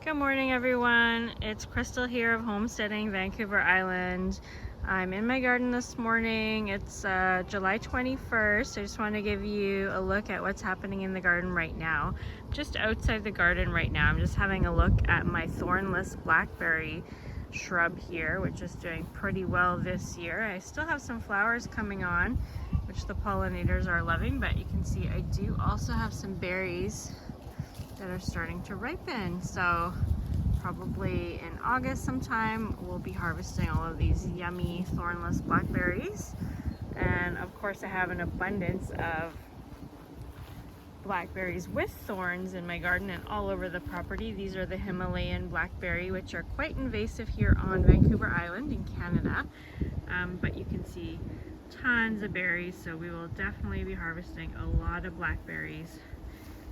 Good morning, everyone. It's Crystal here of Homesteading, Vancouver Island. I'm in my garden this morning. It's July 21st. I just want to give you a look at what's happening in the garden right now. Just outside the garden right now, I'm just having a look at my thornless blackberry shrub here, which is doing pretty well this year. I still have some flowers coming on, which the pollinators are loving, but you can see I do also have some berries that are starting to ripen. So probably in August sometime we'll be harvesting all of these yummy thornless blackberries. And of course I have an abundance of blackberries with thorns in my garden and all over the property. These are the Himalayan blackberry, which are quite invasive here on Vancouver Island in Canada, but you can see tons of berries, so we will definitely be harvesting a lot of blackberries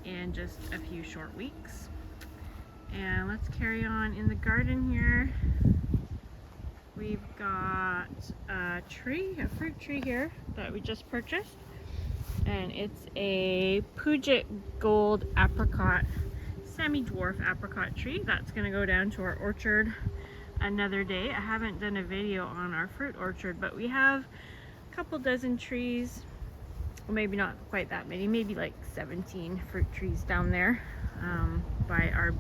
in just a few short weeks. And let's carry on in the garden here. We've got a fruit tree here that we just purchased, and it's a Puget Gold apricot, semi-dwarf apricot tree that's going to go down to our orchard another day. I haven't done a video on our fruit orchard, but we have a couple dozen trees. Well, maybe not quite that many, maybe like 17 fruit trees down there by our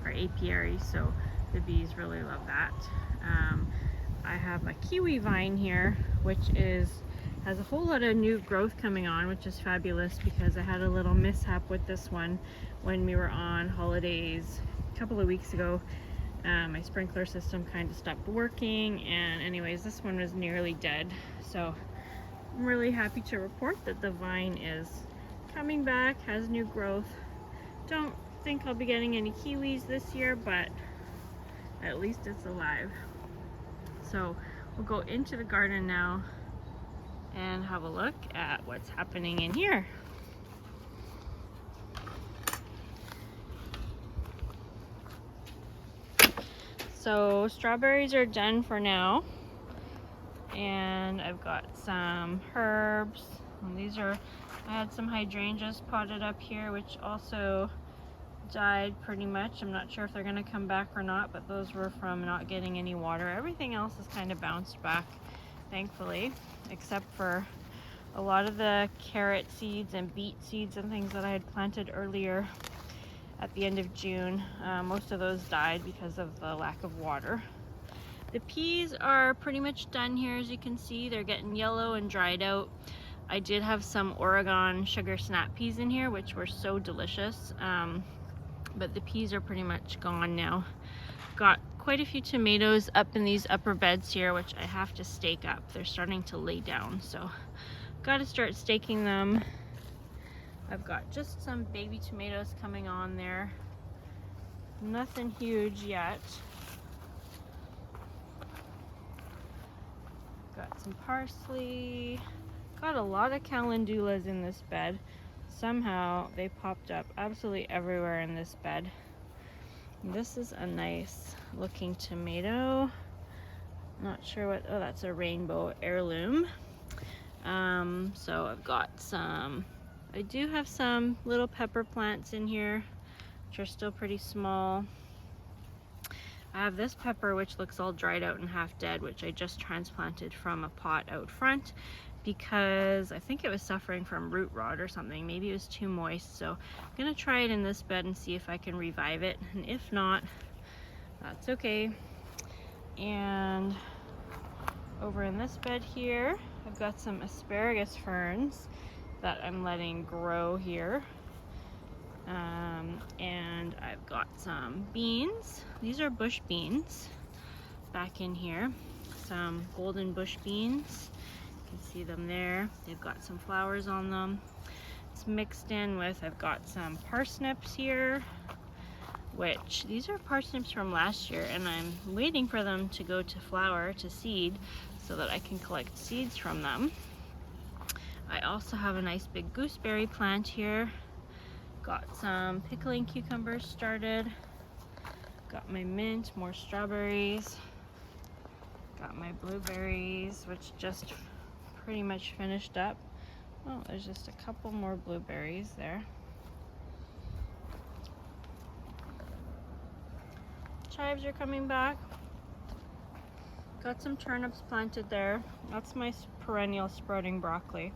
apiary, so the bees really love that. I have a kiwi vine here, which has a whole lot of new growth coming on, which is fabulous because I had a little mishap with this one when we were on holidays a couple of weeks ago. My sprinkler system kind of stopped working, and anyways, this one was nearly dead. So I'm really happy to report that the vine is coming back, has new growth. Don't think I'll be getting any kiwis this year, but at least it's alive. So we'll go into the garden now and have a look at what's happening in here. So strawberries are done for now. And I've got some herbs, and I had some hydrangeas potted up here which also died pretty much. I'm not sure if they're going to come back or not, but those were from not getting any water. Everything else has kind of bounced back, thankfully, except for a lot of the carrot seeds and beet seeds and things that I had planted earlier at the end of June. Most of those died because of the lack of water. The peas are pretty much done here. As you can see, they're getting yellow and dried out. I did have some Oregon sugar snap peas in here, which were so delicious, but the peas are pretty much gone now. Got quite a few tomatoes up in these upper beds here, which I have to stake up. They're starting to lay down, so got to start staking them. I've got just some baby tomatoes coming on there. Nothing huge yet. Got some parsley. Got a lot of calendulas in this bed. Somehow they popped up absolutely everywhere in this bed. This is a nice looking tomato. Not sure what, oh, that's a rainbow heirloom. So I've got I do have some little pepper plants in here, which are still pretty small. I have this pepper which looks all dried out and half dead, which I just transplanted from a pot out front because I think it was suffering from root rot or something. Maybe it was too moist, so I'm gonna try it in this bed and see if I can revive it, and if not, that's okay. And over in this bed here, I've got some asparagus ferns that I'm letting grow here. And I've got some beans. These are bush beans back in here. Some golden bush beans. You can see them there. They've got some flowers on them. It's mixed in with, I've got some parsnips here, which these are parsnips from last year, and I'm waiting for them to go to flower, to seed, so that I can collect seeds from them. I also have a nice big gooseberry plant here. Got some pickling cucumbers started. Got my mint, more strawberries. Got my blueberries, which just pretty much finished up. Oh, there's just a couple more blueberries there. chives are coming back. Got some turnips planted there. That's my perennial sprouting broccoli.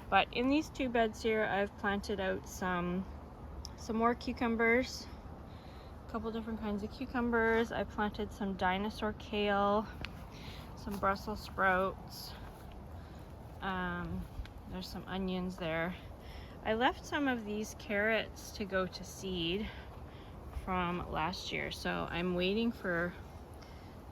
But in these 2 beds here, I've planted out some more cucumbers, a couple different kinds of cucumbers. I planted some dinosaur kale, some Brussels sprouts. There's some onions there. I left some of these carrots to go to seed from last year, so I'm waiting for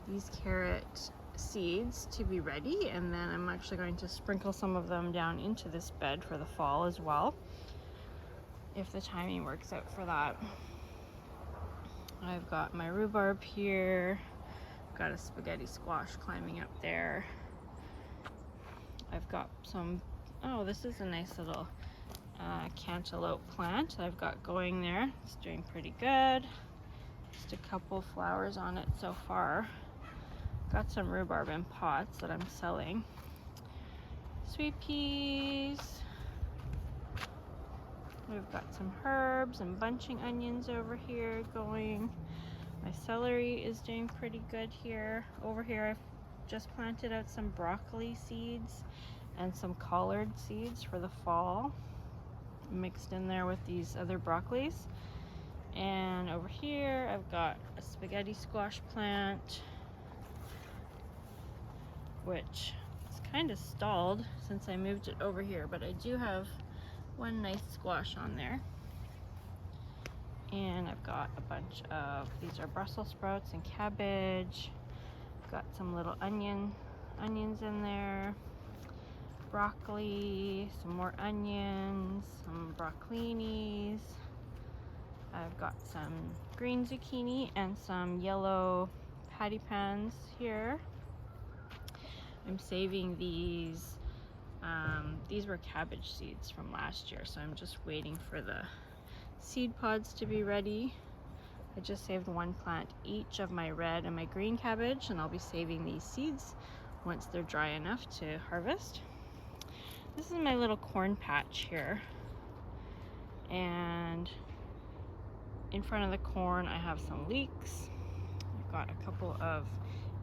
these carrot seeds to be ready, and then I'm actually going to sprinkle some of them down into this bed for the fall as well, if the timing works out for that. I've got my rhubarb here, got a spaghetti squash climbing up there. I've got some, oh, this is a nice little cantaloupe plant I've got going there. It's doing pretty good. Just a couple flowers on it so far. Got some rhubarb in pots that I'm selling. Sweet peas. We've got some herbs and bunching onions over here going. My celery is doing pretty good here. Over here I've just planted out some broccoli seeds and some collard seeds for the fall, mixed in there with these other broccolis. And over here I've got a spaghetti squash plant, which is kind of stalled since I moved it over here, but I do have one nice squash on there. And I've got a bunch of, these are Brussels sprouts and cabbage. Got some little onions in there, broccoli, some more onions, some broccolinis. I've got some green zucchini and some yellow patty pans here. I'm saving these. These were cabbage seeds from last year, so I'm just waiting for the seed pods to be ready. I just saved 1 plant each of my red and my green cabbage, and I'll be saving these seeds once they're dry enough to harvest. This is my little corn patch here, and in front of the corn I have some leeks. I've got a couple of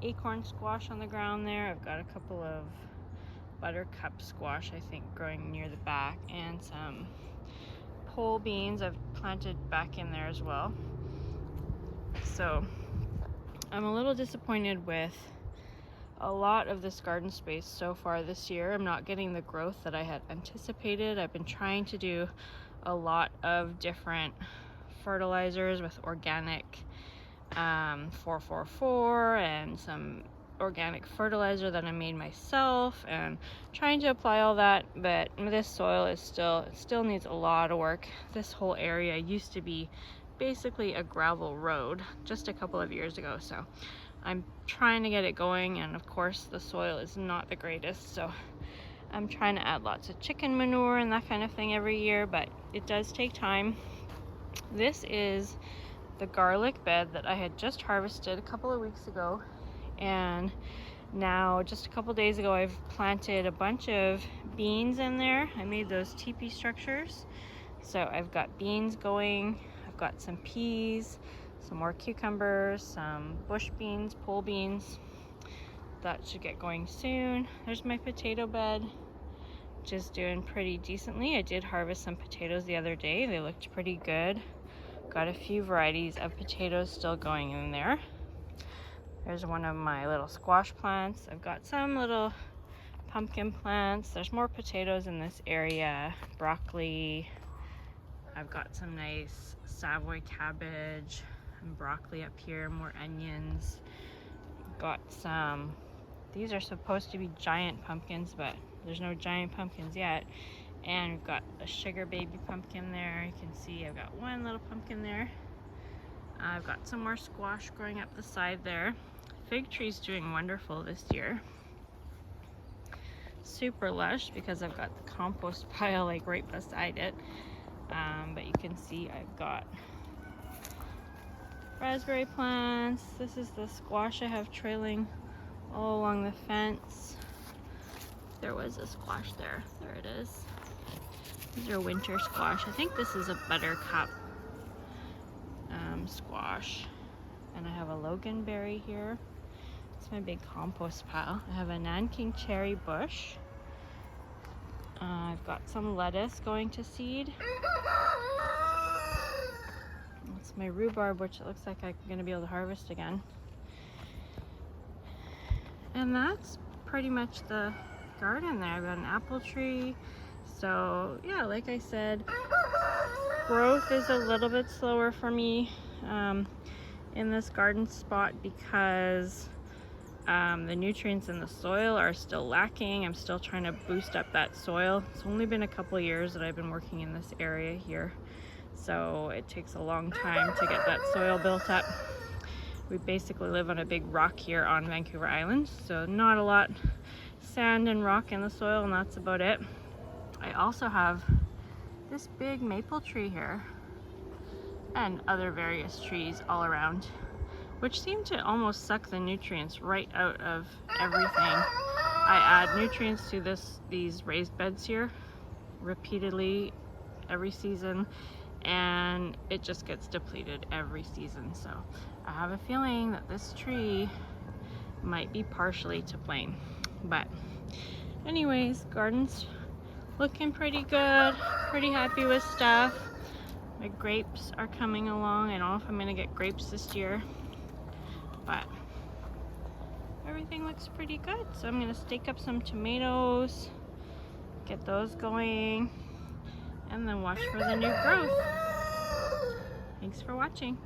acorn squash on the ground there. I've got a couple of buttercup squash, I think, growing near the back, and some pole beans I've planted back in there as well. So I'm a little disappointed with a lot of this garden space so far this year. I'm not getting the growth that I had anticipated. I've been trying to do a lot of different fertilizers with organic 444 and some organic fertilizer that I made myself, and trying to apply all that, but this soil is still needs a lot of work. This whole area used to be basically a gravel road just a couple of years ago, so I'm trying to get it going, and of course the soil is not the greatest, so I'm trying to add lots of chicken manure and that kind of thing every year, but it does take time. This is the garlic bed that I had just harvested a couple of weeks ago, and now just a couple days ago I've planted a bunch of beans in there. I made those teepee structures, so I've got beans going. I've got some peas, some more cucumbers, some bush beans, pole beans. That should get going soon. There's my potato bed, which is doing pretty decently. I did harvest some potatoes the other day. They looked pretty good. Got a few varieties of potatoes still going in there. There's one of my little squash plants. I've got some little pumpkin plants. There's more potatoes in this area, broccoli. I've got some nice Savoy cabbage and broccoli up here, more onions. Got some, these are supposed to be giant pumpkins, but there's no giant pumpkins yet. And we've got a sugar baby pumpkin there. You can see I've got one little pumpkin there. I've got some more squash growing up the side there. Fig tree's doing wonderful this year. Super lush because I've got the compost pile like right beside it. But you can see I've got raspberry plants. This is the squash I have trailing all along the fence. There was a squash there. There it is. These are winter squash. I think this is a buttercup squash. And I have a loganberry here. It's my big compost pile. I have a Nanking cherry bush. I've got some lettuce going to seed. It's my rhubarb, which it looks like I'm going to be able to harvest again. And that's pretty much the garden there. I've got an apple tree. So yeah, like I said, growth is a little bit slower for me in this garden spot because the nutrients in the soil are still lacking. I'm still trying to boost up that soil. It's only been a couple years that I've been working in this area here, so it takes a long time to get that soil built up. We basically live on a big rock here on Vancouver Island, so not a lot sand and rock in the soil, and that's about it. I also have this big maple tree here and other various trees all around, which seem to almost suck the nutrients right out of everything. I add nutrients to these raised beds here repeatedly every season, and it just gets depleted every season. So I have a feeling that this tree might be partially to blame. But anyways, garden's looking pretty good, pretty happy with stuff. My grapes are coming along. I don't know if I'm gonna get grapes this year, but everything looks pretty good. So I'm gonna stake up some tomatoes, get those going, and then watch for the new growth. Thanks for watching.